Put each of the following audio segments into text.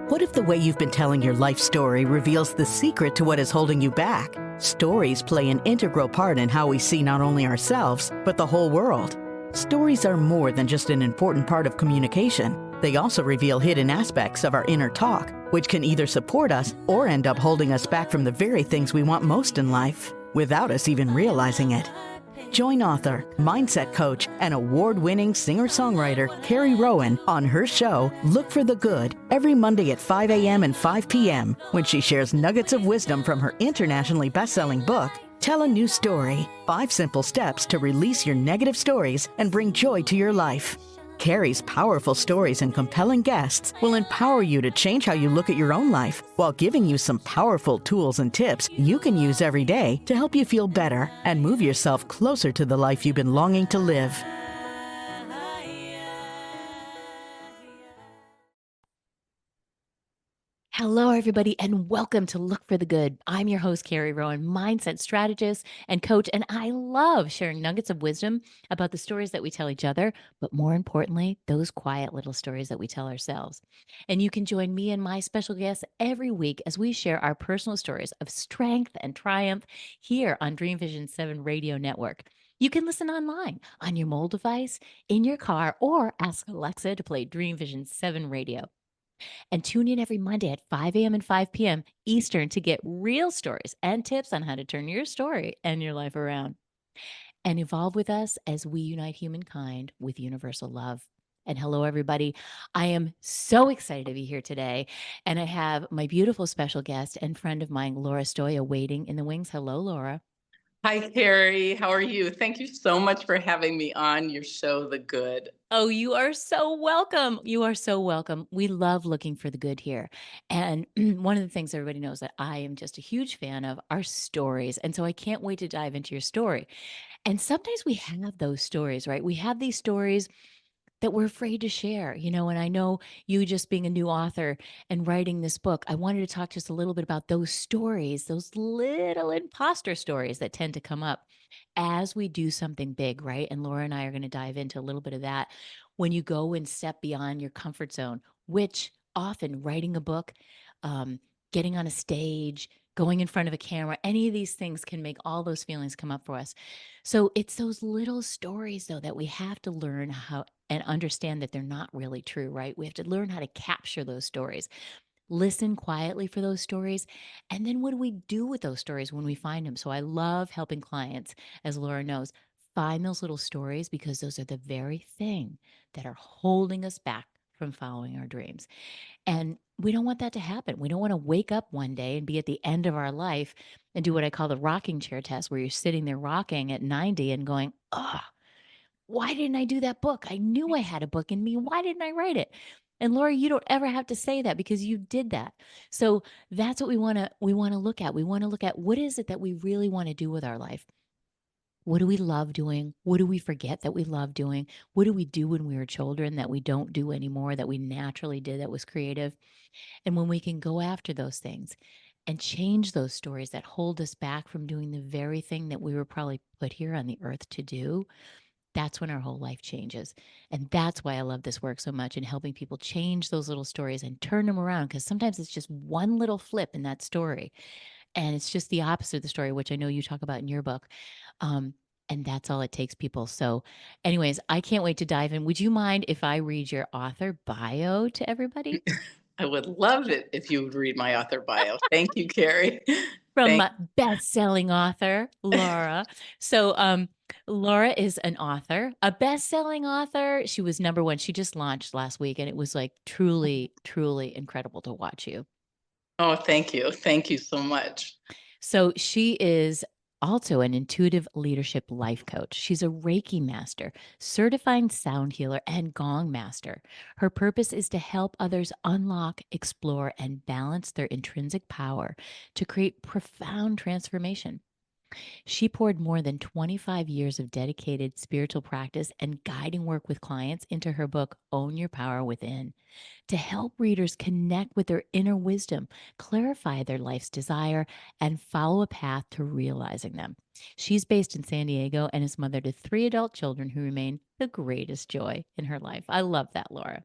What if the way you've been telling your life story reveals the secret to what is holding you back? Stories play an integral part in how we see not only ourselves, but the whole world. Stories are more than just an important part of communication. They also reveal hidden aspects of our inner talk, which can either support us or end up holding us back from the very things we want most in life, without us even realizing it. Join author, mindset coach, and award-winning singer-songwriter Carrie Rowan on her show, Look for the Good, every Monday at 5 a.m. and 5 p.m. when she shares nuggets of wisdom from her internationally best-selling book, Tell a New Story, 5 Simple Steps to Release Your Negative Stories and Bring Joy to Your Life. Carrie's powerful stories and compelling guests will empower you to change how you look at your own life while giving you some powerful tools and tips you can use every day to help you feel better and move yourself closer to the life you've been longing to live. Hello, everybody, and welcome to Look for the Good. I'm your host, Carrie Rowan, mindset strategist and coach, and I love sharing nuggets of wisdom about the stories that we tell each other, but more importantly, those quiet little stories that we tell ourselves. And you can join me and my special guests every week as we share our personal stories of strength and triumph here on Dream Vision 7 Radio Network. You can listen online on your mobile device, in your car, or ask Alexa to play Dream Vision 7 Radio. And tune in every Monday at 5 a.m. and 5 p.m. Eastern to get real stories and tips on how to turn your story and your life around. And evolve with us as we unite humankind with universal love. And hello, everybody. I am so excited to be here today. And I have my beautiful special guest and friend of mine, Laura Stoia, waiting in the wings. Hello, Laura. Hi, Carrie. How are you? Thank you so much for having me on your show, The Good. Oh, you are so welcome. You are so welcome. We love looking for the good here. And one of the things everybody knows that I am just a huge fan of are stories. And so I can't wait to dive into your story. And sometimes we have those stories, right? We have these stories that we're afraid to share, and I know you just being a new author and writing this book, I wanted to talk just a little bit about those stories, those little imposter stories that tend to come up as we do something big, right? And Laura and I are going to dive into a little bit of that when you go and step beyond your comfort zone, which often writing a book, um, getting on a stage, going in front of a camera, any of these things can make all those feelings come up for us. So it's those little stories, though, that we have to learn how and understand that they're not really true, right? We have to learn how to capture those stories, listen quietly for those stories. And then what do we do with those stories when we find them? So I love helping clients, as Laura knows, find those little stories because those are the very thing that are holding us back from following our dreams. And we don't want that to happen. We don't want to wake up one day and be at the end of our life and do what I call the rocking chair test, where you're sitting there rocking at 90 and going, oh, why didn't I do that book? I knew I had a book in me. Why didn't I write it? And Laura, you don't ever have to say that because you did that. So that's what we want to look at. We want to look at what is it that we really want to do with our life? What do we love doing? What do we forget that we love doing? What do we do when we were children that we don't do anymore, that we naturally did, that was creative? And when we can go after those things and change those stories that hold us back from doing the very thing that we were probably put here on the earth to do, that's when our whole life changes. And that's why I love this work so much, and helping people change those little stories and turn them around. Because sometimes it's just one little flip in that story. And it's just the opposite of the story, which I know you talk about in your book. Um, and that's all it takes, people. So, anyways, I can't wait to dive in. Would you mind if I read your author bio to everybody? I would love it if you would read my author bio. Thank you, Carrie. From Thank best-selling author Laura. So, Laura is an author, a best-selling author. She was number one. She just launched last week, and it was like truly, truly incredible to watch you. Oh, thank you. Thank you so much. So she is also an intuitive leadership life coach. She's a Reiki master, certified sound healer, and gong master. Her purpose is to help others unlock, explore, and balance their intrinsic power to create profound transformation. She poured more than 25 years of dedicated spiritual practice and guiding work with clients into her book, Own Your Power Within, to help readers connect with their inner wisdom, clarify their life's desire, and follow a path to realizing them. She's based in San Diego and is mother to 3 adult children who remain the greatest joy in her life. I love that, Laura.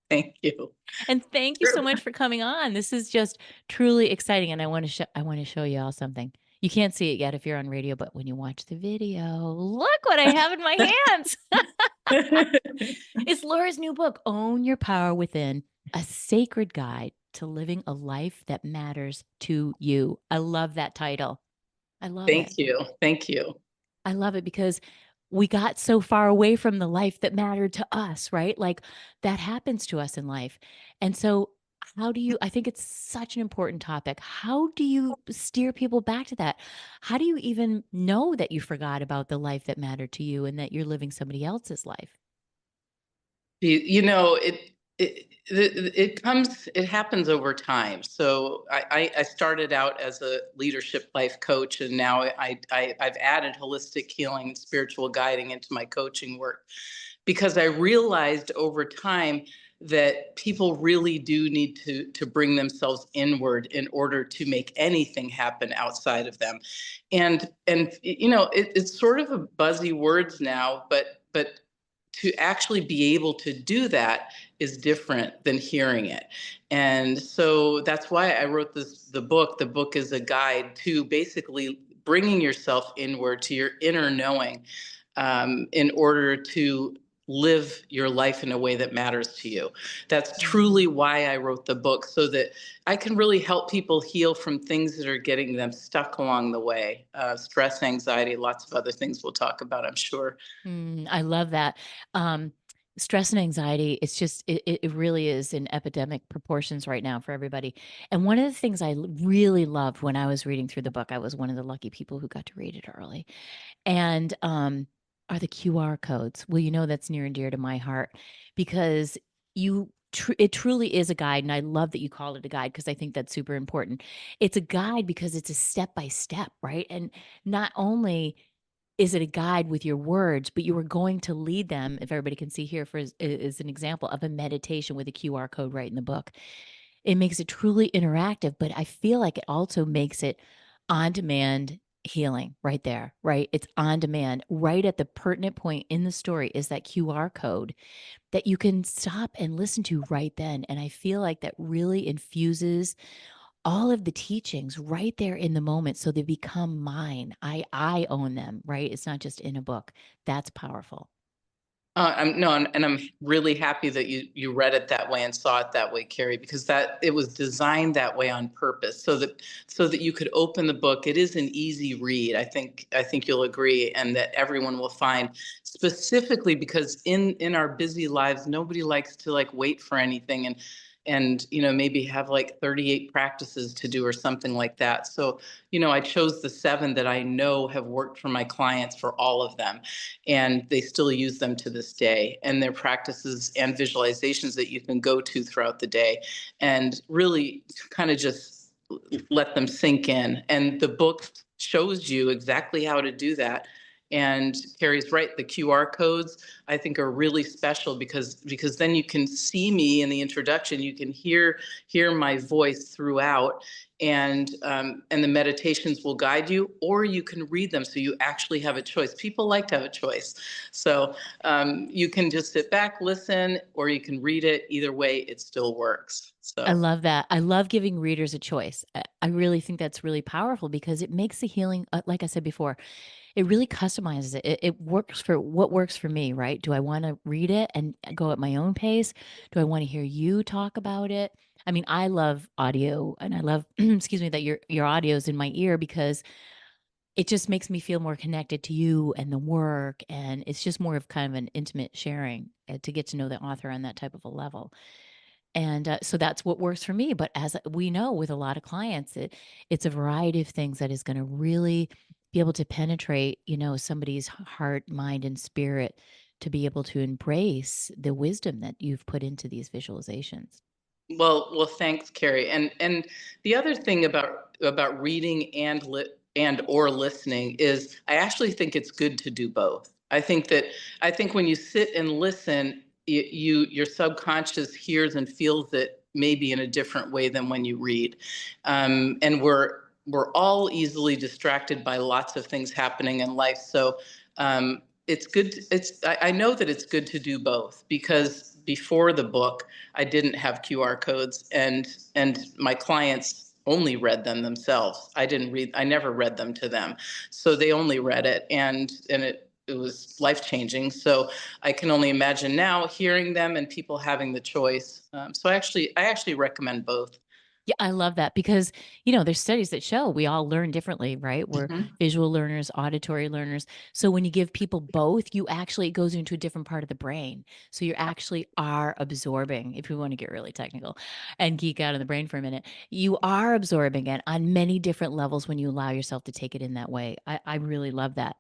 Thank you. And thank you so much for coming on. This is just truly exciting, and I want to show you all something. You can't see it yet if you're on radio, but when you watch the video, look what I have in my hands. It's Laura's new book, Own Your Power Within, a sacred guide to living a life that matters to you. I love that title. I love it. Thank you. Thank you. I love it because we got so far away from the life that mattered to us, right? Like that happens to us in life. And so, how do you, I think it's such an important topic. How do you steer people back to that? How do you even know that you forgot about the life that mattered to you and that you're living somebody else's life? You know, it happens over time. So I started out as a leadership life coach, and now I've added holistic healing and spiritual guiding into my coaching work because I realized over time that people really do need to bring themselves inward in order to make anything happen outside of them. And you know, it's sort of a buzzy words now, but to actually be able to do that is different than hearing it. And so that's why I wrote the book. The book is a guide to basically bringing yourself inward to your inner knowing, in order to live your life in a way that matters to you. That's truly why I wrote the book, so that I can really help people heal from things that are getting them stuck along the way. Stress, anxiety, lots of other things we'll talk about, I'm sure. I love that. Um, Stress and anxiety, it's just, it really is in epidemic proportions right now for everybody. And one of the things really loved when I was reading through the book, I was one of the lucky people who got to read it early, and are the QR codes. Well, you know, that's near and dear to my heart because it truly is a guide. And I love that you call it a guide because I think that's super important. It's a guide because it's a step by step, right? And not only is it a guide with your words, but you are going to lead them, if everybody can see here for is an example of a meditation with a QR code right in the book. It makes it truly interactive, but I feel like it also makes it on demand healing right there, right? It's on demand. Right at the pertinent point in the story is that QR code that you can stop and listen to right then. And I feel like that really infuses all of the teachings right there in the moment so they become mine. I own them, right? It's not just in a book. That's powerful. I'm no, and I'm really happy that you read it that way and saw it that way, Carrie, because that it was designed that way on purpose, so that you could open the book. It is an easy read. I think you'll agree, and that everyone will find, specifically because in our busy lives, nobody likes to like wait for anything and you know, maybe have like 38 practices to do or something like that. So you know, I chose the 7 that I know have worked for my clients for all of them, and they still use them to this day. And they're practices and visualizations that you can go to throughout the day and really kind of just let them sink in. And the book shows you exactly how to do that. And Carrie's right, the QR codes I think are really special because then you can see me in the introduction, you can hear my voice throughout, and the meditations will guide you, or you can read them so you actually have a choice. People like to have a choice, so you can just sit back, listen, or you can read it. Either way, it still works. I So. love that. I love giving readers a choice. I really think that's really powerful because it makes the healing, like I said before, it really customizes it. It works for what works for me, right? Do I want to read it and go at my own pace? Do I want to hear you talk about it? I mean, I love audio and I love, excuse me, that your audio is in my ear because it just makes me feel more connected to you and the work. And it's just more of kind of an intimate sharing to get to know the author on that type of a level. And so that's what works for me. But as we know with a lot of clients, it's a variety of things that is going to really be able to penetrate, you know, somebody's heart, mind, and spirit to be able to embrace the wisdom that you've put into these visualizations. Well, thanks, Carrie. And the other thing about reading and or listening is I actually think it's good to do both. I think when you sit and listen, your subconscious hears and feels it maybe in a different way than when you read, and we're all easily distracted by lots of things happening in life. So it's good. I know that it's good to do both because before the book, I didn't have QR codes, and my clients only read them themselves. I never read them to them. So they only read it, and it was life changing. So I can only imagine now hearing them and people having the choice. So I actually recommend both. Yeah, I love that because, there's studies that show we all learn differently, right? We're Mhm. visual learners, auditory learners. So when you give people both, it goes into a different part of the brain. So you actually are absorbing, if we want to get really technical and geek out of the brain for a minute, you are absorbing it on many different levels when you allow yourself to take it in that way. I really love that.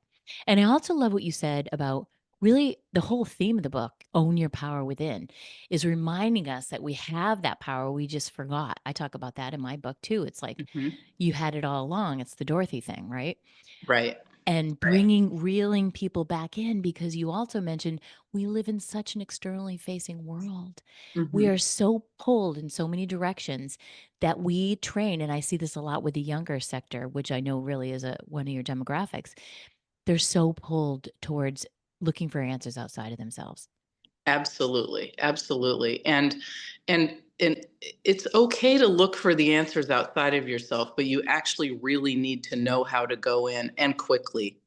And I also love what you said about really the whole theme of the book, Own Your Power Within, is reminding us that we have that power. We just forgot. I talk about that in my book too. It's like Mhm. you had it all along. It's the Dorothy thing, right? Right. And reeling people back in because you also mentioned we live in such an externally facing world. We Mhm. are so pulled in so many directions that we train. And I see this a lot with the younger sector, which I know really is one of your demographics. They're so pulled towards looking for answers outside of themselves. Absolutely, absolutely. And it's okay to look for the answers outside of yourself, but you actually really need to know how to go in and quickly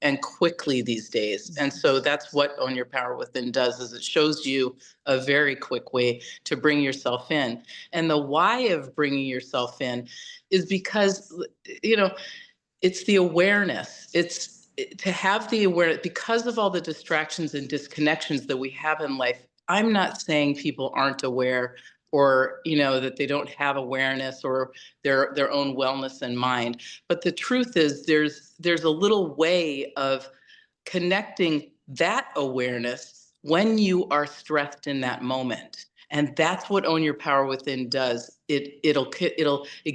these days. And so that's what Own Your Power Within does, is it shows you a very quick way to bring yourself in. And the why of bringing yourself in is because, you know, it's the awareness. To have the awareness because of all the distractions and disconnections that we have in life. I'm not saying people aren't aware, or that they don't have awareness or their own wellness in mind. But the truth is, there's a little way of connecting that awareness when you are stressed in that moment. And that's what Own Your Power Within does. It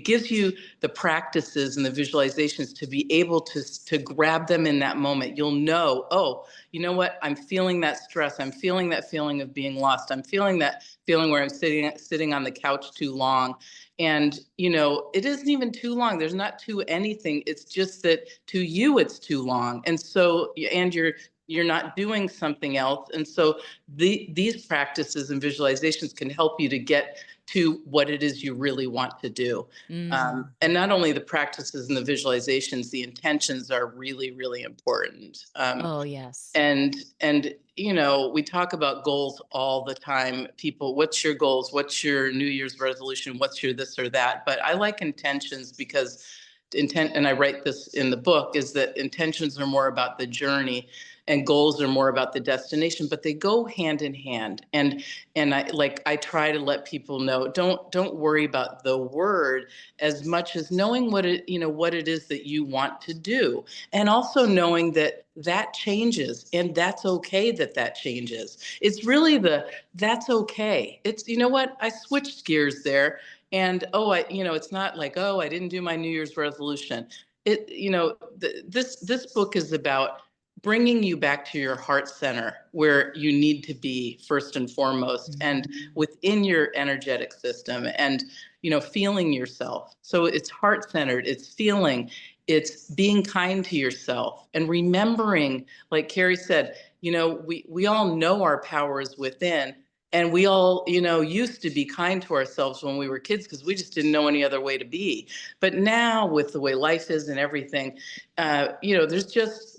gives you the practices and the visualizations to be able to grab them in that moment. You'll know, oh, you know what? I'm feeling that stress. I'm feeling that feeling of being lost. I'm feeling that feeling where I'm sitting on the couch too long. And it isn't even too long. There's not too anything. It's just that to you it's too long. And so, and you're not doing something else. And so these practices and visualizations can help you to get to what it is you really want to do. Mm. And not only the practices and the visualizations, the intentions are really, really important. Oh, yes. And we talk about goals all the time. People, what's your goals? What's your New Year's resolution? What's your this or that? But I like intentions because intent, and I write this in the book, is that intentions are more about the journey and goals are more about the destination, but they go hand in hand. And I try to let people know, don't worry about the word as much as knowing what it is that you want to do, and also knowing that that changes, and that's okay that that changes. It's really that's okay. It's, what, I switched gears there. And it's not like, oh, I didn't do my New Year's resolution. This book is about bringing you back to your heart center, where you need to be first and foremost, and within your energetic system, and feeling yourself. So it's heart centered, it's feeling, it's being kind to yourself, and remembering, like Carrie said, we all know our power is within. And we all, used to be kind to ourselves when we were kids because we just didn't know any other way to be. But now, with the way life is and everything, there's just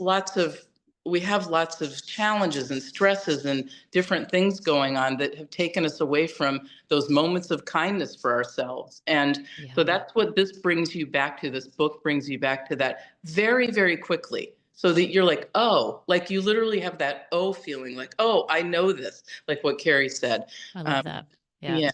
we have lots of challenges and stresses and different things going on that have taken us away from those moments of kindness for ourselves. And so Yeah. that's what this brings you back to. This book brings you back to that very, very quickly. So that you're like, oh, like you literally have that oh feeling, like, oh, I know this, like what Carrie said. I love Um, that. Yeah. yeah,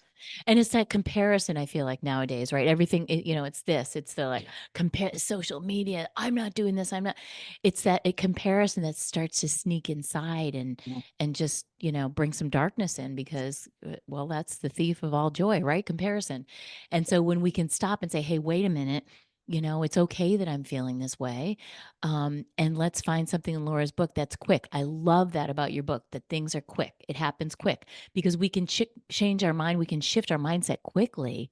And it's that comparison, I feel like nowadays, right? Everything, it's the like compare social media. I'm not doing this. I'm not. It's that comparison that starts to sneak inside and just, bring some darkness in because, well, that's the thief of all joy, right? Comparison. And so when we can stop and say, hey, wait a minute, it's okay that I'm feeling this way. And let's find something in Laura's book that's quick. I love that about your book, that things are quick. It happens quick because we can change our mind. We can shift our mindset quickly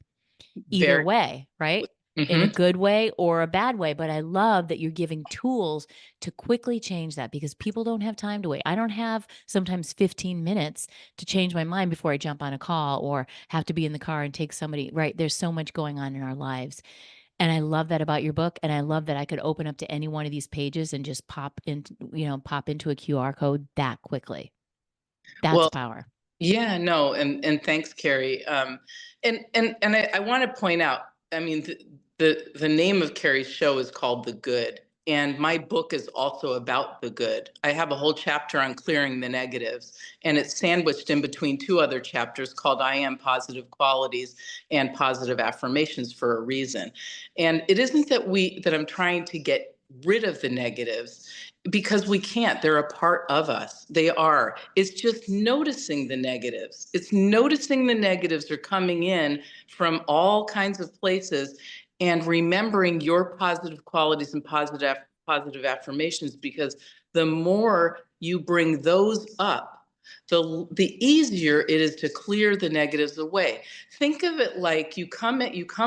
either very. way, right? in a Hmm. good way or a bad way. But I love that you're giving tools to quickly change that, because people don't have time to wait. I don't have sometimes 15 minutes to change my mind before I jump on a call or have to be in the car and take somebody, right? There's so much going on in our lives. And I love that about your book. And I love that I could open up to any one of these pages and just pop into a QR code that quickly. That's Well, power. yeah, no, and thanks, Carrie. And I want to point out, I mean, the name of Carrie's show is called The Good, and my book is also about the good. I have a whole chapter on clearing the negatives, and it's sandwiched in between two other chapters called I Am Positive Qualities and Positive Affirmations for a reason. And it isn't that I'm trying to get rid of the negatives, because we can't. They're a part of us. They are. It's just noticing the negatives. It's noticing the negatives are coming in from all kinds of places, and remembering your positive qualities and positive affirmations, because the more you bring those up, the easier it is to clear the negatives away. Think of it like you come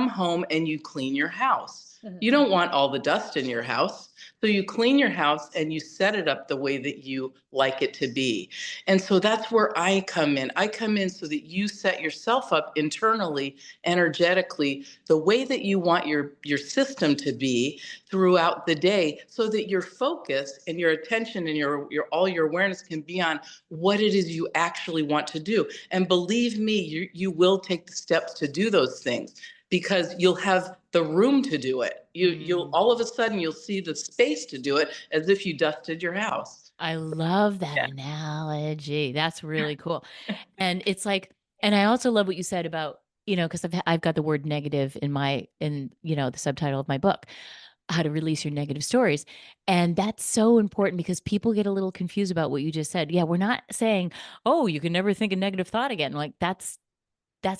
home and you clean your house. You don't want all the dust in your house. So you clean your house and you set it up the way that you like it to be. And so that's where I come in. I come in so that you set yourself up internally, energetically, the way that you want your system to be throughout the day, so that your focus and your attention and your all your awareness can be on what it is you actually want to do. And believe me, you will take the steps to do those things, because you'll have the room to do it. You'll all of a sudden you'll see the space to do it, as if you dusted your house. I love that Yeah. analogy. That's really cool. And it's like, and I also love what you said about, because I've got the word negative in the subtitle of my book, how to release your negative stories. And that's so important, because people get a little confused about what you just said. Yeah, we're not saying, oh, you can never think a negative thought again. Like that's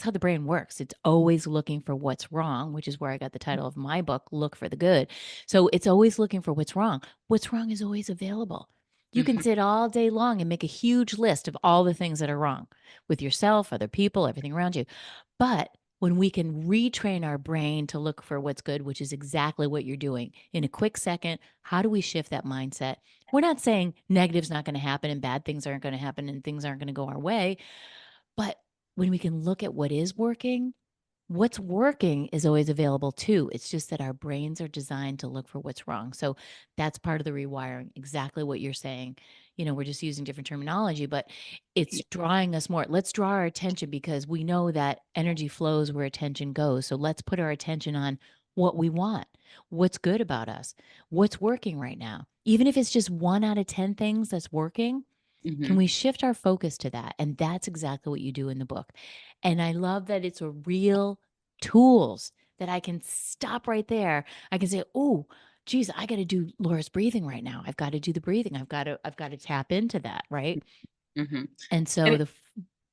how the brain works. It's always looking for what's wrong, which is where I got the title of my book, Look for the Good. So it's always looking for what's wrong. What's wrong is always available. You can Mhm. sit all day long and make a huge list of all the things that are wrong with yourself, other people, everything around you. But when we can retrain our brain to look for what's good, which is exactly what you're doing in a quick second, how do we shift that mindset? We're not saying negative's not going to happen and bad things aren't going to happen and things aren't going to go our way. But when we can look at what is working, what's working is always available too. It's just that our brains are designed to look for what's wrong. So that's part of the rewiring, exactly what you're saying. We're just using different terminology, but it's drawing us more. Let's draw our attention, because we know that energy flows where attention goes. So let's put our attention on what we want, what's good about us, what's working right now. Even if it's just 1 out of 10 things that's working, can Mhm. we shift our focus to that? And that's exactly what you do in the book. And I love that it's a real tools that I can stop right there. I can say, "Oh, geez, I got to do Laura's breathing right now. I've got to do the breathing. I've got to tap into that." Right. Mhm. And so And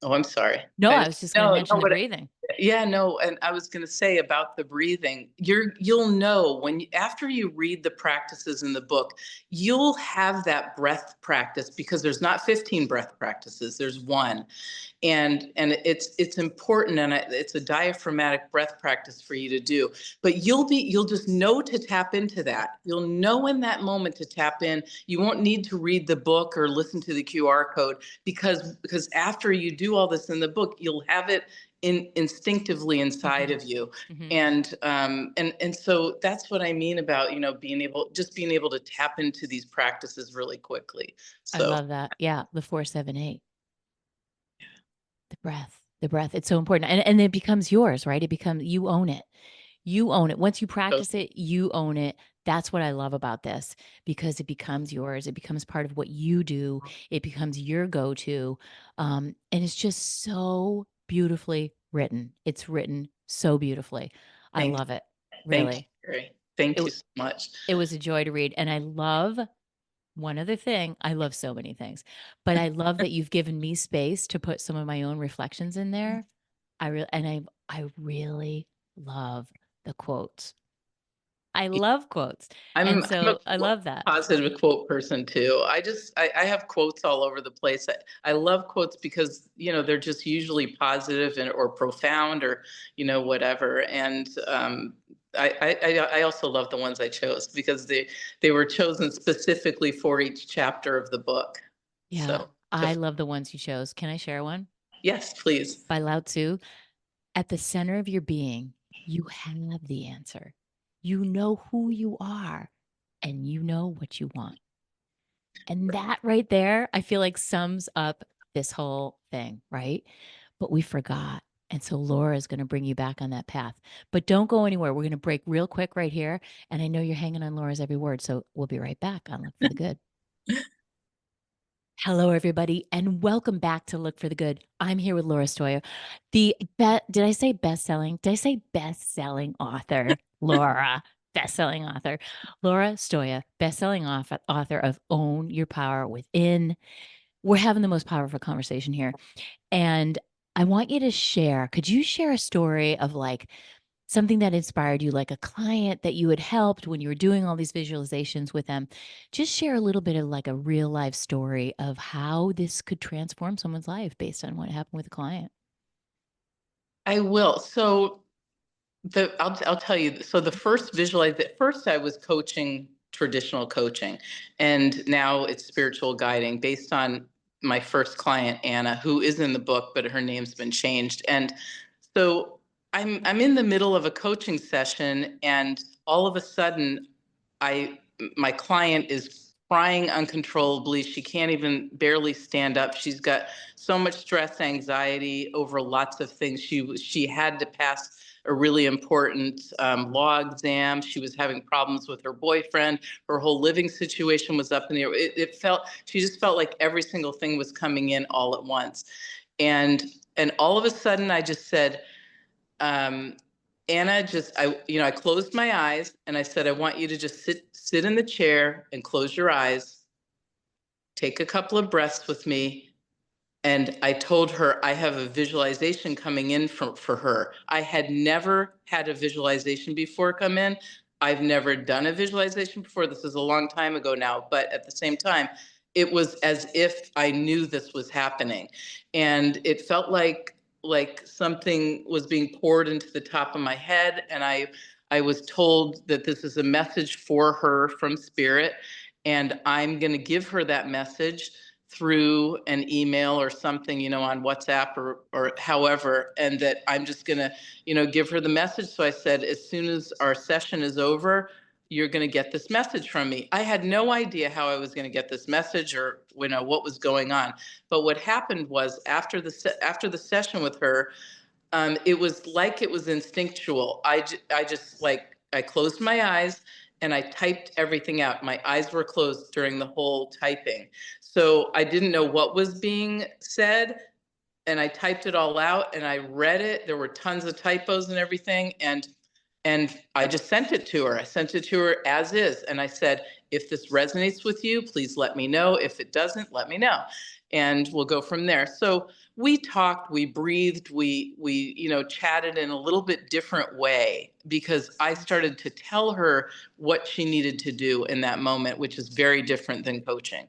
oh, I'm sorry. no, I was just going to No, mention the but breathing. yeah, no, and I was going to say about the breathing. You'll know when after you read the practices in the book, you'll have that breath practice, because there's not 15 breath practices. There's one. And it's important, and it's a diaphragmatic breath practice for you to do. But you'll just know to tap into that. You'll know in that moment to tap in. You won't need to read the book or listen to the QR code, because after you do all this in the book, you'll have it instinctively inside Hmm. of you. Hmm. And so that's what I mean about being able to tap into these practices really quickly. I So love that. Yeah. The 4-7-8, the breath, the breath. It's so important. And it becomes yours, right? It becomes, you own it. You own it. Once you so practice it, you own it. That's what I love about this, because it becomes yours. It becomes part of what you do. It becomes your go-to. And it's just so beautifully written. It's written so beautifully. I thank love it. Thank you, Really. Gary. It, Thank you w- so much. it was a joy to read. And I love one other thing. I love so many things, but I love that you've given me space to put some of my own reflections in there. I really love the quotes. I love quotes. And I'm a so I love that. positive quote person too. I have quotes all over the place. I love quotes because they're just usually positive or profound, or whatever. And I also love the ones I chose because they were chosen specifically for each chapter of the book. Yeah, So I love the ones you chose. Can I share one? yes, please. By Lao Tzu. At the center of your being, you have the answer. You know who you are and you know what you want. And that right there, I feel like sums up this whole thing, right? But we forgot. And so Laura is going to bring you back on that path. But don't go anywhere. We're going to break real quick right here. And I know you're hanging on Laura's every word. So we'll be right back on Look for the Good. Hello, everybody, and welcome back to Look for the Good. I'm here with Laura Stoia. Did I say best-selling? Did I say best-selling author? Laura, best-selling author. Laura Stoia, best-selling author of Own Your Power Within. We're having the most powerful conversation here. And I want you to share. Could you share a story of like something that inspired you, like a client that you had helped when you were doing all these visualizations with them? Just share a little bit of like a real life story of how this could transform someone's life based on what happened with a client. I will. So I'll tell you. So the first at first I was coaching traditional coaching, and now it's spiritual guiding based on my first client, Anna, who is in the book, but her name's been changed. And so I'm in the middle of a coaching session, and all of a sudden, I my client is crying uncontrollably. She can't even barely stand up. She's got so much stress, anxiety over lots of things. She had to pass a really important law exam. She was having problems with her boyfriend. Her whole living situation was up in the air. She just felt like every single thing was coming in all at once. And and all of a sudden I just said, um, Anna, I closed my eyes and I said, I want you to just sit in the chair and close your eyes, take a couple of breaths with me. And I told her I have a visualization coming in for her. I had never had a visualization before come in. I've never done a visualization before. This is a long time ago now, but at the same time, it was as if I knew this was happening. And it felt like something was being poured into the top of my head. And I was told that this is a message for her from spirit. And I'm going to give her that message through an email or something, on WhatsApp or however, and that I'm just going to, give her the message. So I said, as soon as our session is over, you're going to get this message from me. I had no idea how I was going to get this message or, what was going on. But what happened was after the session with her, it was like it was instinctual. I just like I closed my eyes and I typed everything out. My eyes were closed during the whole typing. So I didn't know what was being said, and I typed it all out and I read it. There were tons of typos and everything, and I just sent it to her. I sent it to her as is, and I said, if this resonates with you, please let me know. If it doesn't, let me know, and we'll go from there. So we talked, we breathed, we chatted in a little bit different way because I started to tell her what she needed to do in that moment, which is very different than coaching,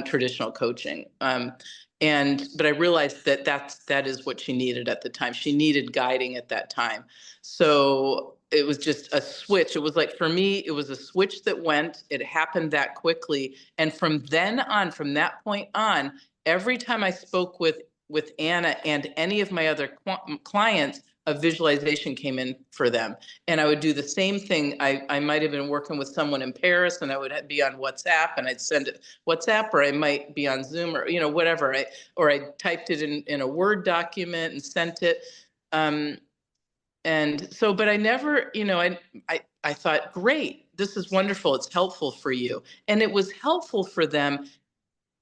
traditional coaching. But I realized that is what she needed at the time. She needed guiding at that time. So it was just a switch. It was like, for me, it was a switch that went. It happened that quickly. And from then on, from that point on, every time I spoke with Anna and any of my other clients, a visualization came in for them. And I would do the same thing. I might have been working with someone in Paris and I would be on WhatsApp and I'd send it WhatsApp, or I might be on Zoom or, whatever. I typed it in a Word document and sent it. And so, but I never, I thought, great, this is wonderful. It's helpful for you. And it was helpful for them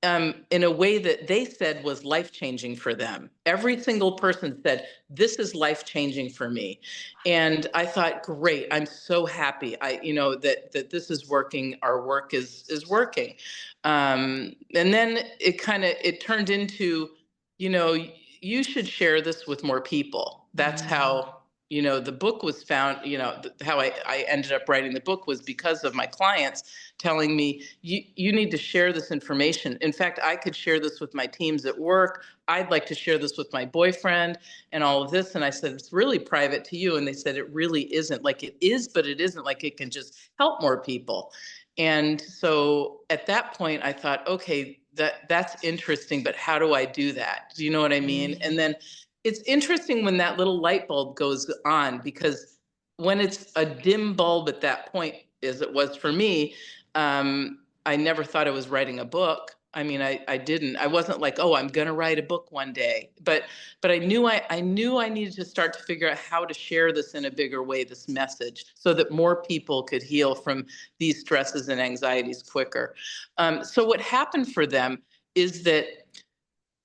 in a way that they said was life changing for them. Every single person said, "This is life changing for me," and I thought, "Great! I'm so happy. That this is working. Our work is working." And then it turned into, you should share this with more people. That's Mm. how the book was found, how I ended up writing the book was because of my clients telling me, you need to share this information. In fact, I could share this with my teams at work. I'd like to share this with my boyfriend and all of this. And I said, it's really private to you. And they said, it really isn't. Like, it is, but it isn't. Like, it can just help more people. And so at that point, I thought, okay, that's interesting, but how do I do that? Do you know what I mean? And then it's interesting when that little light bulb goes on, because when it's a dim bulb at that point, as it was for me, I never thought I was writing a book. I mean, I didn't. I wasn't like, oh, I'm going to write a book one day. But I knew I needed to start to figure out how to share this in a bigger way, this message, so that more people could heal from these stresses and anxieties quicker. So what happened for them is that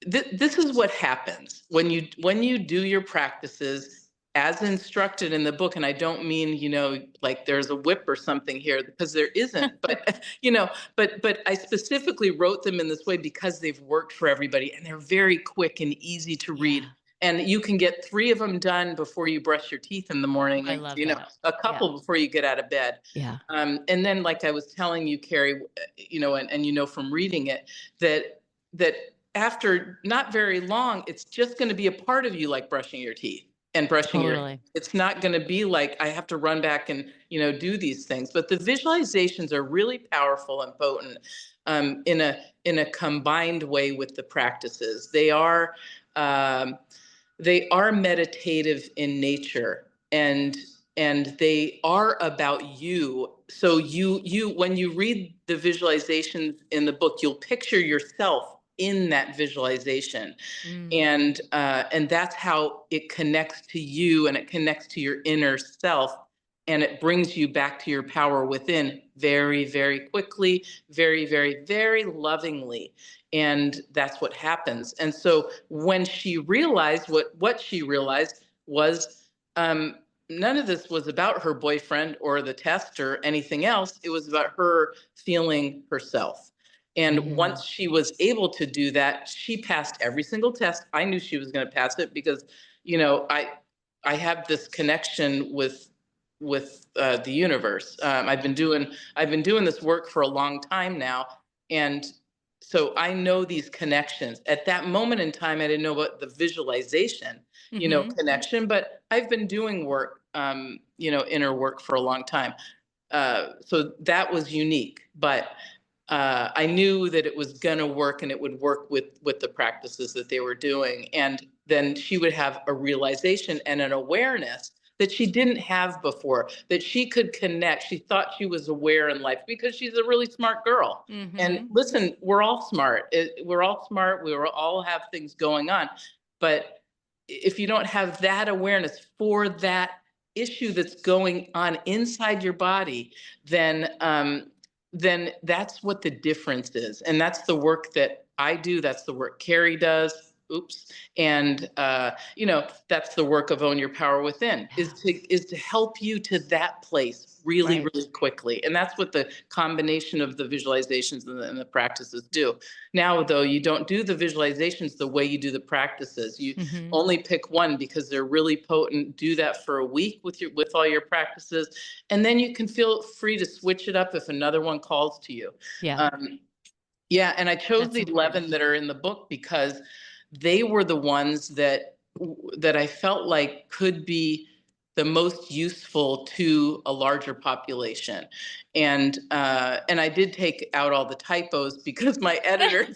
this is what happens when you do your practices as instructed in the book. And I don't mean, like there's a whip or something here, because there isn't. But but I specifically wrote them in this way because they've worked for everybody, and they're very quick and easy to read. Yeah. And you can get 3 of them done before you brush your teeth in the morning, I and love that. a Yeah. couple before you get out of bed. Yeah. And then, like I was telling you, Carrie, and from reading it, that after not very long, it's just going to be a part of you, like brushing your teeth and brushing your. Totally. It's not going to be like I have to run back and do these things. But the visualizations are really powerful and potent, in a combined way with the practices. Um, they are meditative in nature, and they are about you. So you when you read the visualizations in the book, you'll picture yourself in that visualization, Mm. and that's how it connects to you, and it connects to your inner self, and it brings you back to your power within very, very quickly, very, very, very lovingly. And that's what happens. And so when she realized, what she realized was, none of this was about her boyfriend or the test or anything else. It was about her feeling herself. And Mm. once she was able to do that, she passed every single test. I knew she was going to pass it because, I have this connection with the universe. I've been doing this work for a long time now, and so I know these connections. At that moment in time, I didn't know about the visualization, Mhm. connection, but I've been doing work, inner work for a long time. So that was unique, but I knew that it was going to work, and it would work with the practices that they were doing. And then she would have a realization and an awareness that she didn't have before, that she could connect. She thought she was aware in life because she's a really smart girl. And Mhm. listen, we're all smart. We're all smart. We all have things going on. But if you don't have that awareness for that issue that's going on inside your body, then that's what the difference is. And that's the work that I do. That's the work Carrie does. Oops. And that's the work of Own Your Power Within, Yeah. is to help you to that place really, Right. really quickly. And that's what the combination of the visualizations and the practices do. Now, though, you don't do the visualizations the way you do the practices. You Mhm. only pick one because they're really potent. Do that for a week with all your practices, and then you can feel free to switch it up if another one calls to you. Yeah. Um, yeah, and I chose That's the important. 11 that are in the book because they were the ones that I felt like could be the most useful to a larger population. And I did take out all the typos because my editor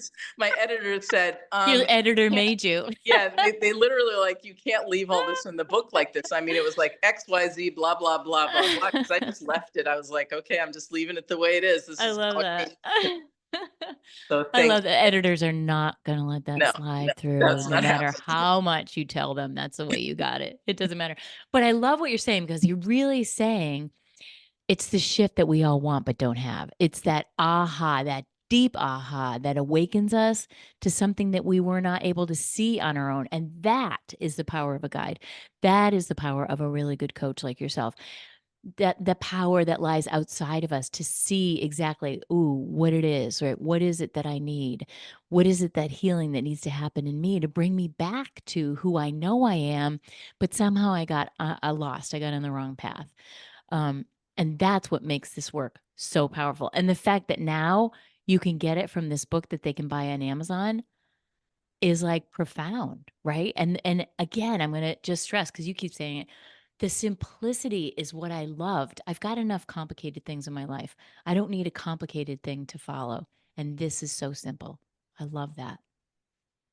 said, Your editor "You can't." made you. Yeah, they literally like, you can't leave all this in the book like this. I mean, it was like XYZ, blah, blah, blah, blah, blah. Because I just left it. I was like, okay, I'm just leaving it the way it is. This I is love how it that. came to me. So I thank love you. that editors are not going to let that No, no, slide through, that's no not matter happening. how much you tell them that's the way you got it. It doesn't matter. But I love what you're saying, because you're really saying it's the shift that we all want but don't have. It's that aha, that deep aha that awakens us to something that we were not able to see on our own. And that is the power of a guide. That is the power of a really good coach like yourself. that the power that lies outside of us to see exactly, ooh, what it is, right? What is it that I need? What is it that healing that needs to happen in me to bring me back to who I know I am, but somehow I got lost. I got on the wrong path. Um, and that's what makes this work so powerful. And the fact that now you can get it from this book that they can buy on Amazon is like profound, right? And again, I'm going to just stress, because you keep saying it, the simplicity is what I loved. I've got enough complicated things in my life. I don't need a complicated thing to follow. And this is so simple. I love that.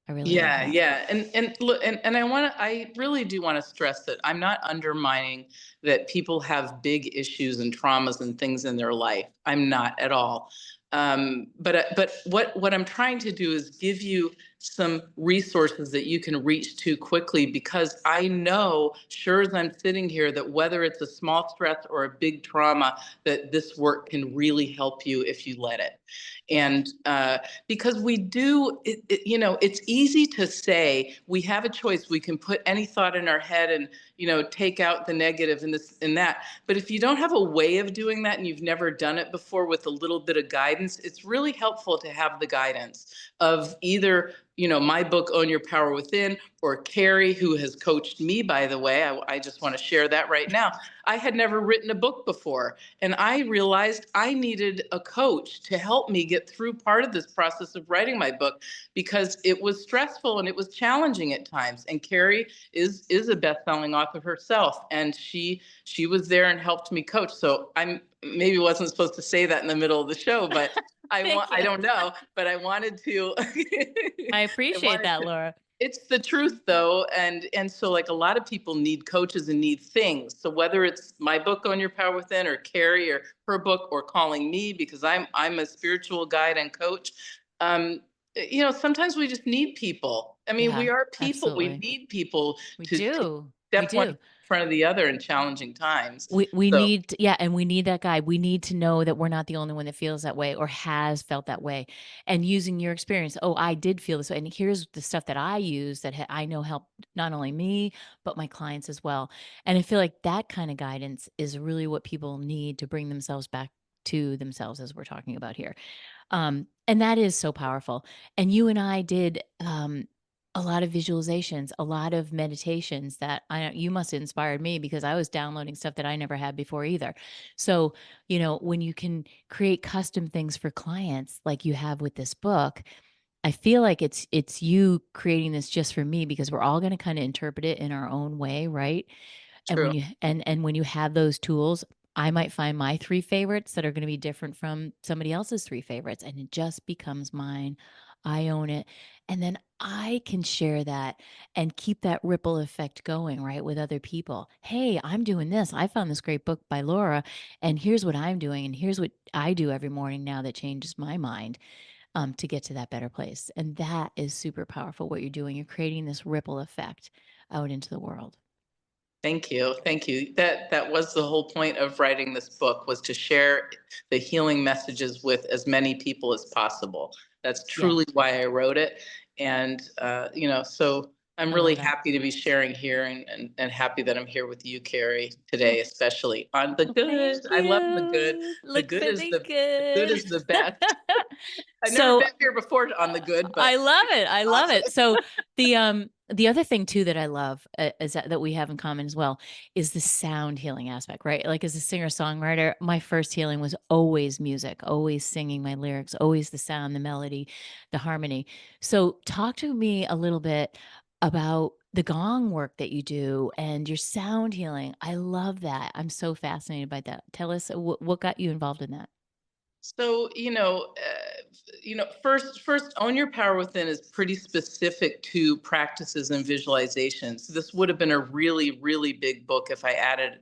I really love Yeah, that. yeah. And look, and I really do want to stress that I'm not undermining that people have big issues and traumas and things in their life. I'm not at all. But what I'm trying to do is give you some resources that you can reach to quickly, because I know, sure as I'm sitting here, that whether it's a small stress or a big trauma, that this work can really help you if you let it. And because we do, it's easy to say we have a choice. We can put any thought in our head and, take out the negative and this and that. But if you don't have a way of doing that and you've never done it before with a little bit of guidance, it's really helpful to have the guidance of either, my book, Own Your Power Within, or Carrie, who has coached me, by the way. I just want to share that right now. I had never written a book before, and I realized I needed a coach to help me get through part of this process of writing my book, because it was stressful and it was challenging at times. And Carrie is a best-selling author herself, and she was there and helped me coach. So I'm maybe wasn't supposed to say that in the middle of the show, but Thank I you. don't know, but I wanted to I I appreciate wanted that, to Laura. it's the truth, though. And so, like, a lot of people need coaches and need things. So whether it's my book, On Your Power Within, or Carrie or her book, or calling me because I'm a spiritual guide and coach, um, sometimes we just need people. I mean, we Yeah, are people. We absolutely. need people We to do. We step one in do. front of the other in challenging times. We So need yeah, and we need that guide. We need to know that we're not the only one that feels that way or has felt that way. And using your experience, "Oh, I did feel this way, and here's the stuff that I use that I know helped not only me, but my clients as well." And I feel like that kind of guidance is really what people need to bring themselves back to themselves, as we're talking about here. And that is so powerful. And you and I did a lot of visualizations, a lot of meditations that you must have inspired me, because I was downloading stuff that I never had before either. So, when you can create custom things for clients like you have with this book, I feel like it's you creating this just for me, because we're all going to kind of interpret it in our own way, right? And true. when you have those tools, I might find my 3 favorites that are gonna be different from somebody else's 3 favorites, and it just becomes mine. I own it, and then I can share that and keep that ripple effect going, right, with other people. "Hey, I'm doing this. I found this great book by Laura, and here's what I'm doing, and here's what I do every morning now that changes my mind, to get to that better place." And that is super powerful what you're doing. You're creating this ripple effect out into the world. Thank you. Thank you. That was the whole point of writing this book, was to share the healing messages with as many people as possible. That's Yeah, truly why I wrote it. And so I'm I really love that. happy to be sharing here, and happy that I'm here with you, Carrie, today, especially on the Well, good. thank I love the good. you. The Look good for is the the good good. is the best. I've never So been here before on the good, but I love it. I love awesome. it. So the other thing too that I love, is that we have in common as well, is the sound healing aspect, right? Like, as a singer-songwriter, my first healing was always music, always singing my lyrics, always the sound, the melody, the harmony. So talk to me a little bit about the gong work that you do and your sound healing. I love that. I'm so fascinated by that. Tell us what got you involved in that. So, first, Own Your Power Within is pretty specific to practices and visualizations. This would have been a really, really big book if I added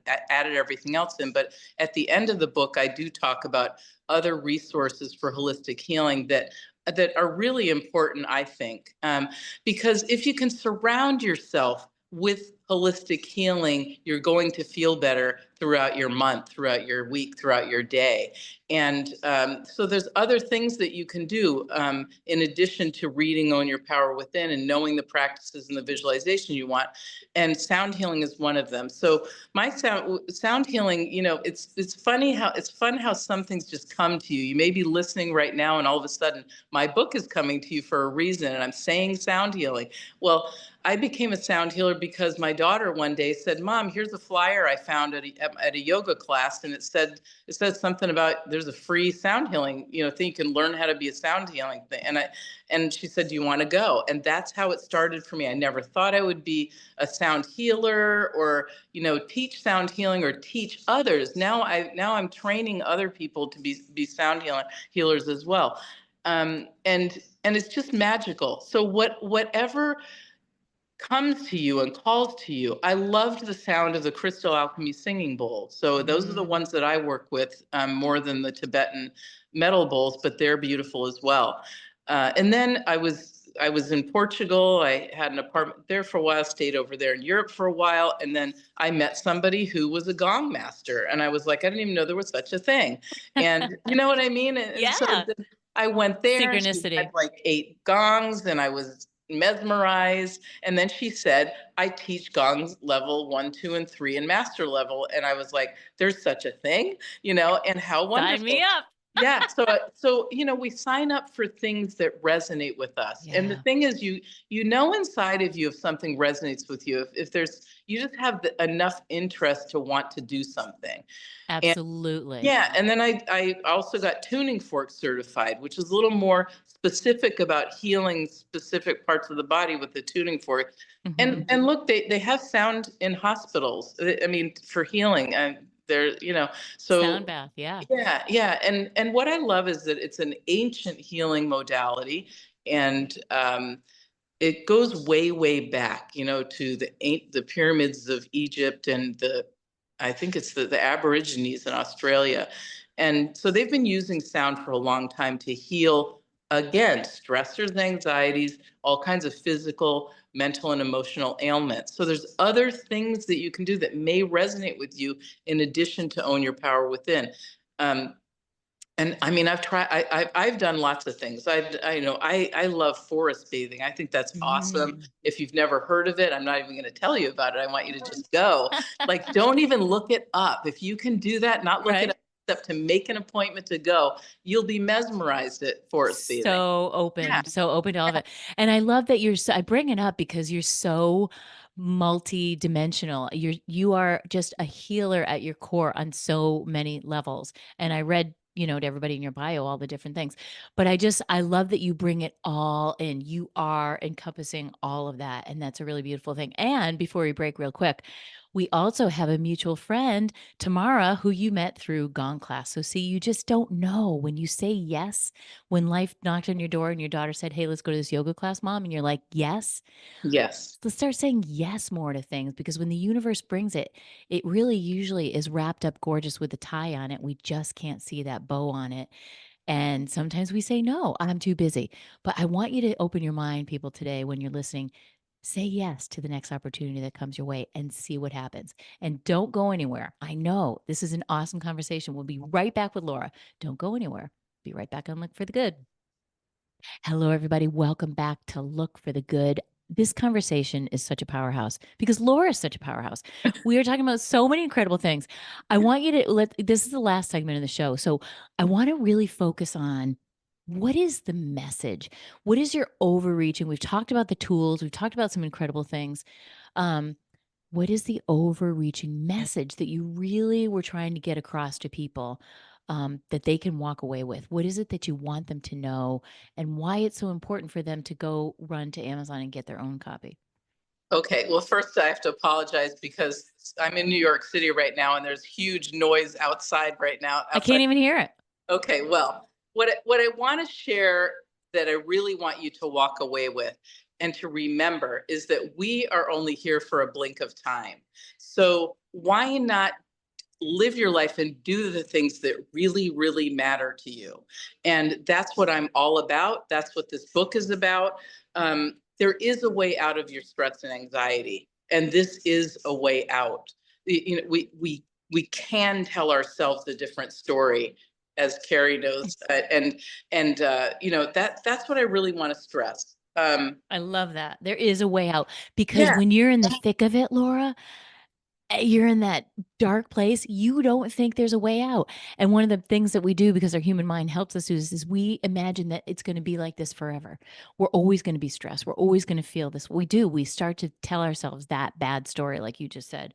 everything else in. But at the end of the book, I do talk about other resources for holistic healing that are really important, I think, because if you can surround yourself with holistic healing, you're going to feel better throughout your month, throughout your week, throughout your day. And so there's other things that you can do in addition to reading Own Your Power Within and knowing the practices and the visualization you want. And sound healing is one of them. So my sound healing, it's fun how some things just come to you. You may be listening right now, and all of a sudden, my book is coming to you for a reason, and I'm saying sound healing. Well, I became a sound healer because my daughter one day said, "Mom, here's a flyer I found at a yoga class, and it says something about there's a free sound healing, thing you can learn how to be a sound healing thing." And she said, "Do you want to go?" And that's how it started for me. I never thought I would be a sound healer or teach sound healing or teach others. Now I'm training other people to be sound healers as well. And it's just magical. So whatever comes to you and calls to you. I loved the sound of the Crystal Alchemy singing bowl. So those are the ones that I work with more than the Tibetan metal bowls, but they're beautiful as well. And then I was in Portugal. I had an apartment there for a while, stayed over there in Europe for a while. And then I met somebody who was a gong master. And I was like, I didn't even know there was such a thing. And you know what I mean? And so Yeah. I went there. She Synchronicity. had like 8 gongs and I was mesmerized. And then she said, I teach gongs level 1, 2, and 3 and master level. And I was like, there's such a thing, and how wonderful. Sign me up. Yeah. So we sign up for things that resonate with us. And the Yeah. thing is, inside of you if something resonates with you, if there's, you just have enough interest to want to do something. Absolutely. Yeah, and then I also got tuning fork certified, which is a little more specific about healing specific parts of the body with the tuning fork. Mhm. And look, they have sound in hospitals. I mean, for healing, and they're so Sound bath. Yeah. yeah. And what I love is that it's an ancient healing modality, and it goes way back, to the pyramids of Egypt and I think it's the Aborigines in Australia. And so they've been using sound for a long time to heal, again, stressors, anxieties, all kinds of physical, mental, and emotional ailments. So there's other things that you can do that may resonate with you in addition to Own Your Power Within. And I mean, I've done lots of things. I love forest bathing. I think that's awesome. If you've never heard of it, I'm not even going to tell you about it. I want you to just go. Like, don't even look it up. If you can do that, not look it Right. up, except to make an appointment to go, you'll be mesmerized at forest bathing. So Yeah. open to all of it. And I love that I bring it up because you're so multi-dimensional. You are just a healer at your core on so many levels. And I read, to everybody in your bio, all the different things. But I love that you bring it all in. You are encompassing all of that. And that's a really beautiful thing. And before we break real quick, we also have a mutual friend, Tamara, who you met through Gong Class. So see, you just don't know when you say yes, when life knocked on your door and your daughter said, "Hey, let's go to this yoga class, Mom." And you're like, "Yes." Yes. Let's start saying yes more to things, because when the universe brings it, it really usually is wrapped up gorgeous with a tie on it. We just can't see that bow on it. And sometimes we say, "No, I'm too busy." But I want you to open your mind, people, today when you're listening. Say yes to the next opportunity that comes your way and see what happens. And don't go anywhere. I know this is an awesome conversation. We'll be right back with Laura. Don't go anywhere. Be right back on Look for the Good. Hello, everybody. Welcome back to Look for the Good. This conversation is such a powerhouse because Laura is such a powerhouse. We are talking about so many incredible things. I want you to this is the last segment of the show. So I want to really focus on what is the message? What is your overreaching? We've talked about the tools, we've talked about some incredible things. Um, what is the overreaching message that you really were trying to get across to people, that they can walk away with? What is it that you want them to know, and why it's so important for them to go run to Amazon and get their own copy? Okay. Well, first I have to apologize because I'm in New York City right now, and there's huge noise outside right now. I can't even hear it. Okay, well, what I want to share that I really want you to walk away with and to remember is that we are only here for a blink of time. So why not live your life and do the things that really matter to you? And that's what I'm all about. That's what this book is about. There is a way out of your stress and anxiety. and this is a way out. You know, we can tell ourselves a different story, as Carrie knows, and you know, that's what I really want to stress. I love that. There is a way out, because Yeah. when you're in the thick of it, Laura, you're in that dark place, you don't think there's a way out. And one of the things that we do, because our human mind helps us do this, is we imagine that it's going to be like this forever. We're always going to be stressed. We're always going to feel this. We start to tell ourselves that bad story, like you just said.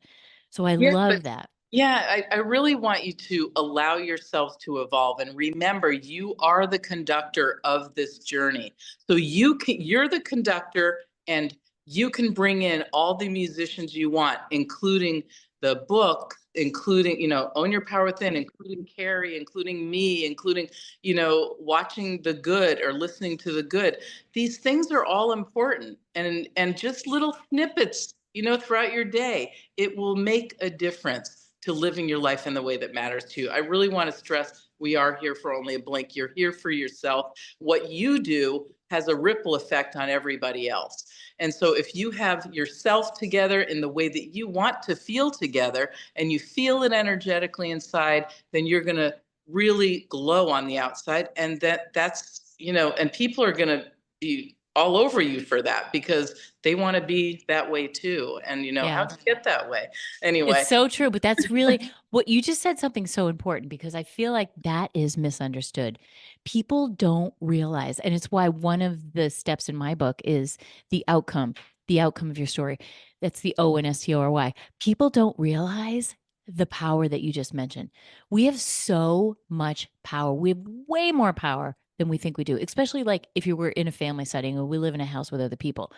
So I Yeah, but love that. yeah, I really want you to allow yourselves to evolve and remember you are the conductor of this journey. So you're the conductor, and you can bring in all the musicians you want, including the book, including, you know, Own Your Power Within, including Carrie, including me, including, you know, watching the good or listening to the good. These things are all important, and just little snippets, you know, throughout your day, it will make a difference to living your life in the way that matters to you. I really want to stress we are here for only a blink. You're here for yourself. What you do has a ripple effect on everybody else. And so if you have yourself together in the way that you want to feel together, and you feel it energetically inside, then you're going to really glow on the outside. And that's, you know, and people are going to be all over you for that, because they want to be that way too. And, you know, how Yeah. to get that way. It's Anyway. so true, but that's really what you just said, something so important, because I feel like that is misunderstood. People don't realize, and it's why one of the steps in my book is the outcome of your story. That's the ONSTORY. People don't realize the power that you just mentioned. We have so much power. We have way more power than we think we do, especially like if you were in a family setting or we live in a house with other people.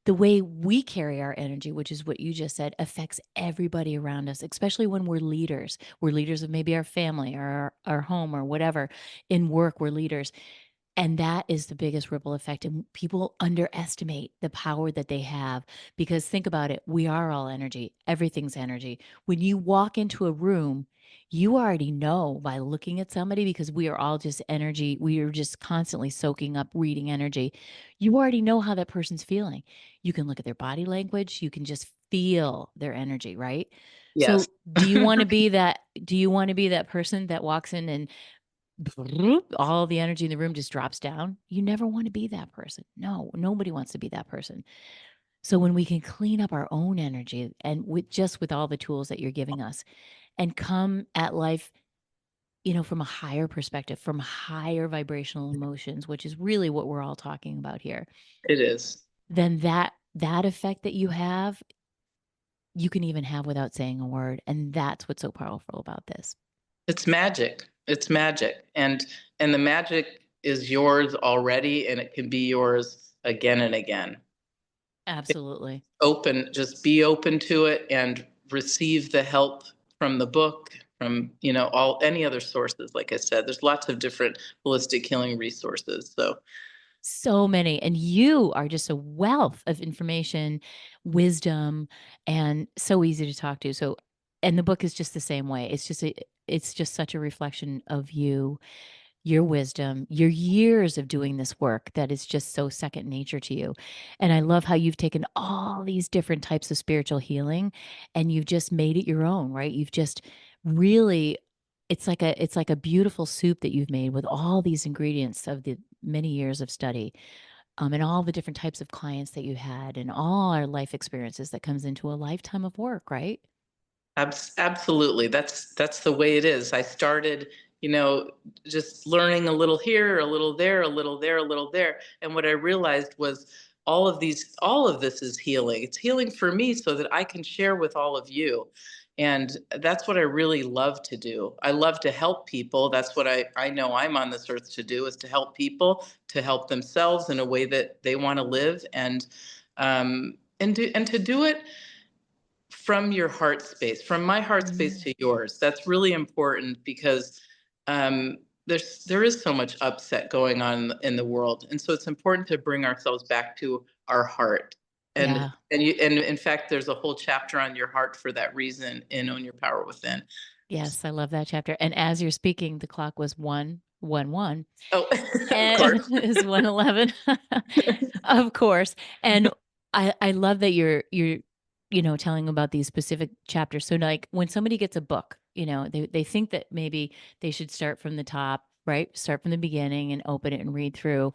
The way we carry our energy, which is what you just said, affects everybody around us, especially when we're leaders. We're leaders of maybe our family or our home or whatever. In work, we're leaders. And that is the biggest ripple effect. And people underestimate the power that they have, because think about it. We are all energy. Everything's energy. When you walk into a room, you already know by looking at somebody, because we are all just energy. We are just constantly soaking up, reading energy. You already know how that person's feeling. You can look at their body language. You can just feel their energy, right? Yes. So do you want to be that? Do you want to be that person that walks in and all the energy in the room just drops down? You never want to be that person. No, nobody wants to be that person. So when we can clean up our own energy, and with all the tools that you're giving us, and come at life, from a higher perspective, from higher vibrational emotions, which is really what we're all talking about here, It is. then that effect that you have, you can even have without saying a word. And that's what's so powerful about this. It's magic. It's magic. And the magic is yours already, and it can be yours again and again. Absolutely. Just be open to it and receive the help from the book, from, you know, all any other sources. Like I said, there's lots of different holistic healing resources. So many. And you are just a wealth of information, wisdom, and so easy to talk to. So, and the book is just the same way. It's just such a reflection of you, your wisdom, your years of doing this work that is just so second nature to you. And I love how you've taken all these different types of spiritual healing and you've just made it your own, right? You've just really, it's like a beautiful soup that you've made with all these ingredients of the many years of study, and all the different types of clients that you had and all our life experiences that comes into a lifetime of work, right? Absolutely. That's the way it is. I started, you know, just learning a little here, a little there, a little there, a little there. And what I realized was all of this is healing. It's healing for me so that I can share with all of you. And that's what I really love to do. I love to help people. That's what I know I'm on this earth to do, is to help people, to help themselves in a way that they want to live, and to do it from your heart space, from my heart space to yours. That's really important, because um, there is so much upset going on in the world, and so it's important to bring ourselves back to our heart. And Yeah. and in fact, there's a whole chapter on your heart for that reason in Own Your Power Within. Yes, I love that chapter. And as you're speaking, the clock was 1:11. Oh, of And course. it's 1:11. Of course. And I love that you're telling about these specific chapters. So like when somebody gets a book, they think that maybe they should start from the top, right? Start from the beginning and open it and read through.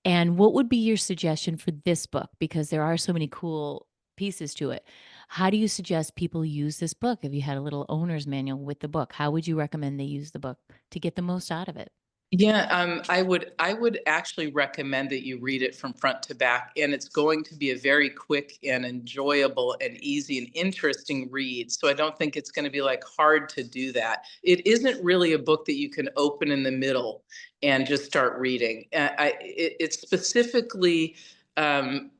And what would be your suggestion for this book? Because there are so many cool pieces to it. How do you suggest people use this book? If you had a little owner's manual with the book, how would you recommend they use the book to get the most out of it? Yeah, I would actually recommend that you read it from front to back, and it's going to be a very quick and enjoyable and easy and interesting read. So I don't think it's going to be like hard to do that. It isn't really a book that you can open in the middle and just start reading. It's specifically um,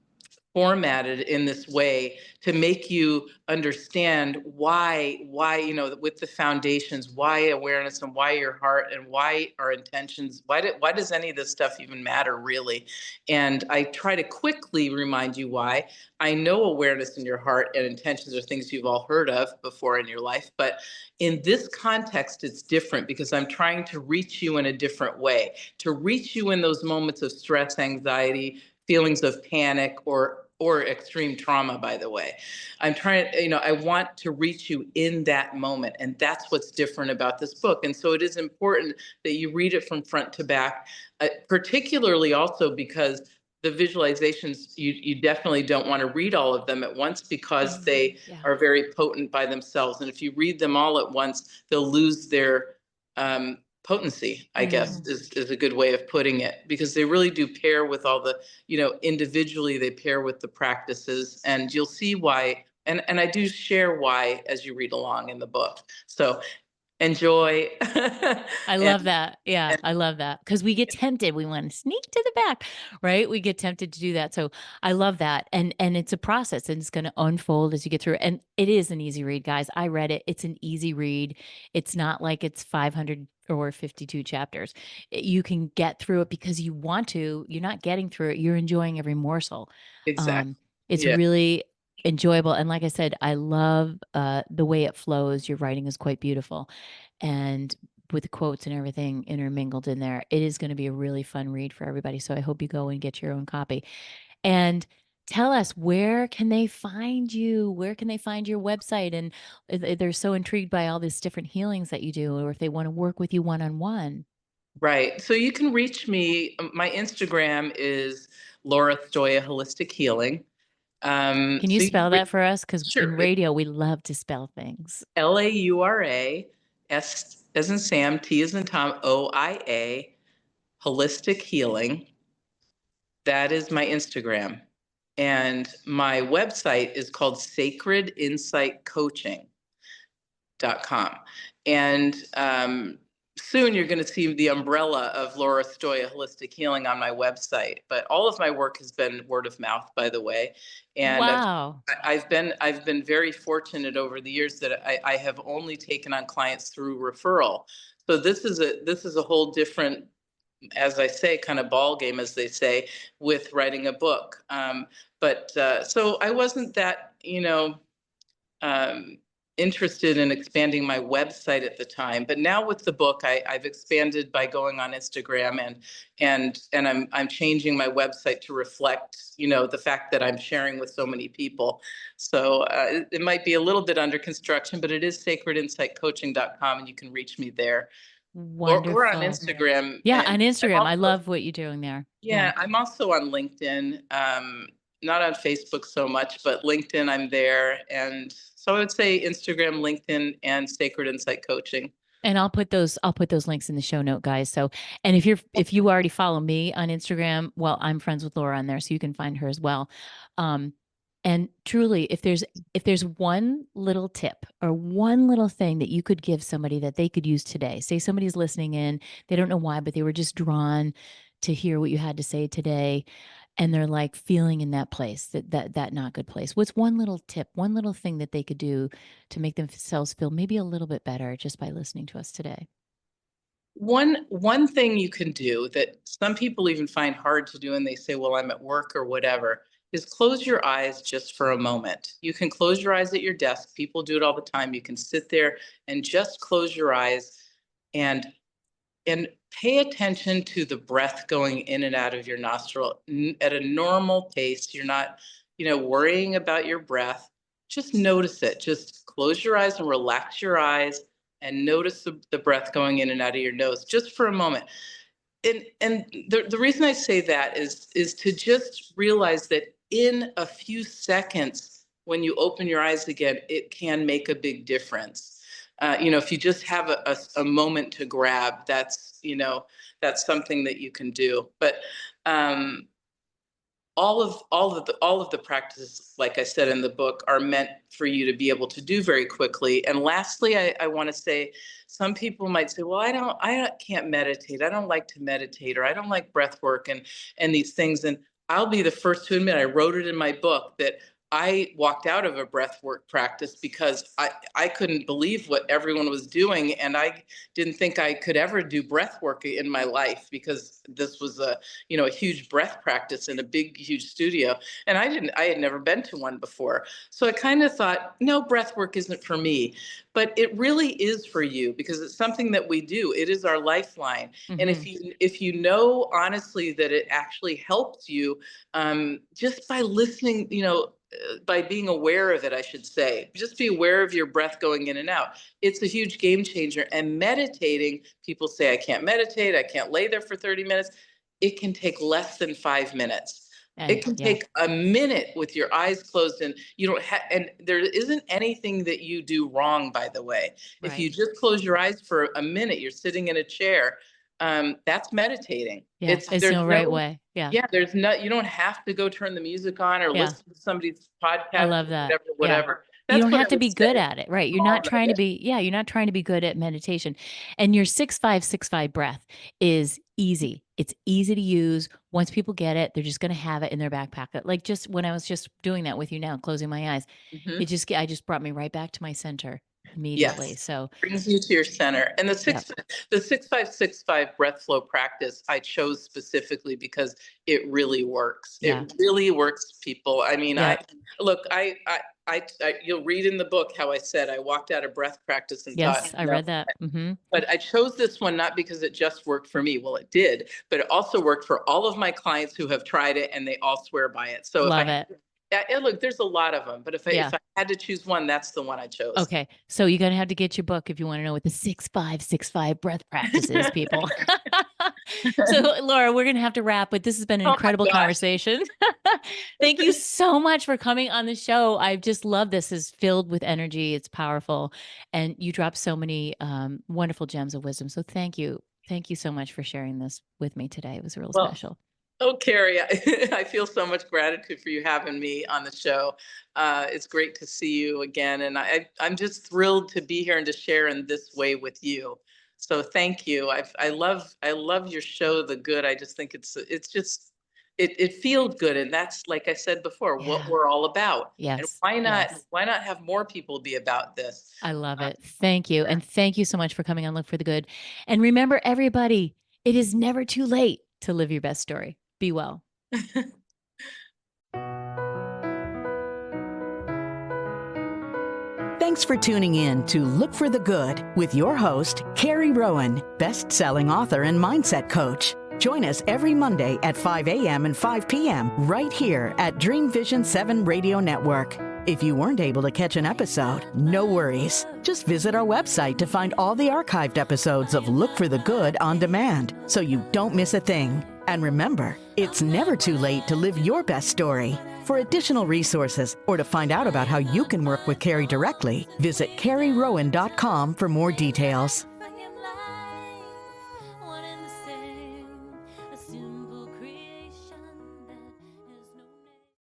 formatted in this way to make you understand why with the foundations, why awareness and why your heart and why our intentions, why does any of this stuff even matter really. And I try to quickly remind you why. I know awareness in your heart and intentions are things you've all heard of before in your life, but in this context it's different because I'm trying to reach you in a different way, to reach you in those moments of stress, anxiety, feelings of panic, or extreme trauma. By the way, I'm trying, I want to reach you in that moment, and that's what's different about this book. And so it is important that you read it from front to back, particularly also because the visualizations, you definitely don't want to read all of them at once because they Yeah. are very potent by themselves, and if you read them all at once they'll lose their potency, I guess, Mhm. is a good way of putting it, because they really do pair with all the, individually they pair with the practices, and you'll see why. And I do share why as you read along in the book. So enjoy. I and, love that. Yeah, and I love that because we get tempted. We want to sneak to the back, right? We get tempted to do that. So I love that, and it's a process, and it's going to unfold as you get through it. And it is an easy read, guys. I read it. It's an easy read. It's not like it's 500 or 52 chapters. You can get through it because you want to. You're not getting through it. You're enjoying every morsel. exactly. It's Yeah. really enjoyable, and like I said, I love the way it flows. Your writing is quite beautiful, and with the quotes and everything intermingled in there, it is going to be a really fun read for everybody. So I hope you go and get your own copy. And tell us, where can they find you? Where can they find your website? And if they're so intrigued by all these different healings that you do, or if they want to work with you one on one. Right. So you can reach me. My Instagram is Laura Stoia Holistic Healing. Can you So you can spell that for us? Because in sure. radio, we love to spell things. Laura, S as in Sam, T as in Tom, OIA, Holistic Healing. That is my Instagram. And my website is called Sacred Insight Coaching.com. And soon you're going to see the umbrella of Laura Stoia Holistic Healing on my website. But all of my work has been word of mouth, by the way. And Wow. I've been very fortunate over the years that I have only taken on clients through referral. So this is a whole different, as I say, kind of ball game, as they say, with writing a book. But so I wasn't that, um, interested in expanding my website at the time. But now with the book, I've expanded by going on Instagram, and I'm changing my website to reflect, the fact that I'm sharing with so many people. So it might be a little bit under construction, but it is sacredinsightcoaching.com, and you can reach me there, or on Wonderful. Instagram. Yeah, And on I'm Instagram. I also, love what you're doing there. Yeah. yeah, I'm also on LinkedIn. Not on Facebook so much, but LinkedIn, I'm there. And so I would say Instagram, LinkedIn, and Sacred Insight Coaching. And I'll put those links in the show note, guys. So, and if you already follow me on Instagram, well, I'm friends with Laura on there, so you can find her as well. Um, and truly, if there's one little tip or one little thing that you could give somebody that they could use today, say somebody's listening in, they don't know why, but they were just drawn to hear what you had to say today, and they're like feeling in that place, that not good place. What's one little tip, one little thing that they could do to make themselves feel maybe a little bit better just by listening to us today? One thing you can do that some people even find hard to do, and they say, "Well, I'm at work or whatever," is close your eyes just for a moment. You can close your eyes at your desk. People do it all the time. You can sit there and just close your eyes and and pay attention to the breath going in and out of your nostril at a normal pace. You're not, worrying about your breath. just notice it. Just close your eyes and relax your eyes and notice the breath going in and out of your nose just for a moment. And the reason I say that is to just realize that in a few seconds, when you open your eyes again, it can make a big difference. If you just have a moment to grab, that's something that you can do. But um, all of the practices, like I said in the book, are meant for you to be able to do very quickly. And lastly, I want to say, some people might say, well, I can't meditate. I don't like to meditate, or I don't like breath work and these things. And I'll be the first to admit, I wrote it in my book that I walked out of a breath work practice because I couldn't believe what everyone was doing. And I didn't think I could ever do breath work in my life, because this was a huge breath practice in a big, huge studio. And I had never been to one before. So I kind of thought, no, breath work isn't for me. But it really is for you, because it's something that we do. It is our lifeline. And if you know honestly that it actually helps you, just by listening, by being aware of it, I should say, just be aware of your breath going in and out. It's a huge game changer. And meditating, people say, I can't meditate, I can't lay there for 30 minutes. It can take less than 5 minutes. It can take a minute with your eyes closed, and you don't have, and there isn't anything that you do wrong, by the way. If you just close your eyes for a minute, you're sitting in a chair, that's meditating. Yeah, it's the right way. Yeah. Yeah, you don't have to go turn the music on or listen to somebody's podcast. I love that. Whatever. You don't have to be good at it, right? You're not trying to be, you're not trying to be good at meditation. And your 6-5-6-5 breath is easy. It's easy to use. Once people get it, they're just going to have it in their back pocket. Like just when I was just doing that with you now, closing my eyes, I just brought me right back to my center immediately. Yes. So brings you to your center. And the 6-5-6-5 breath flow practice I chose specifically because it really works. It really works, people. I mean, you'll read in the book how I said I walked out of breath practice and thought, I read that. But I chose this one not because it just worked for me. Well, it did, but it also worked for all of my clients who have tried it, and they all swear by it. So love it. Yeah, look, there's a lot of them, but if I had to choose one, that's the one I chose. Okay, so you're gonna have to get your book if you want to know what the 6-5-6-5 breath practice is, people. So, Laura, we're gonna have to wrap, but this has been an incredible conversation. Thank you so much for coming on the show. I just love this. It's filled with energy. It's powerful, and you dropped so many wonderful gems of wisdom. So, thank you so much for sharing this with me today. It was real special. Oh, Carrie, I feel so much gratitude for you having me on the show. It's great to see you again. And I'm just thrilled to be here and to share in this way with you. So thank you. I love your show, The Good. I just think it feels good. And that's, like I said before, what we're all about. Yes. And why not have more people be about this? I love it. Thank you. And thank you so much for coming on Look for the Good. And remember, everybody, it is never too late to live your best story. Be well. Thanks for tuning in to Look for the Good with your host, Carrie Rowan, best-selling author and mindset coach. Join us every Monday at 5 a.m. and 5 p.m. right here at Dream Vision 7 Radio Network. If you weren't able to catch an episode, no worries. Just visit our website to find all the archived episodes of Look for the Good on demand, so you don't miss a thing. And remember, it's never too late to live your best story. For additional resources or to find out about how you can work with Carrie directly, visit carrierowan.com for more details.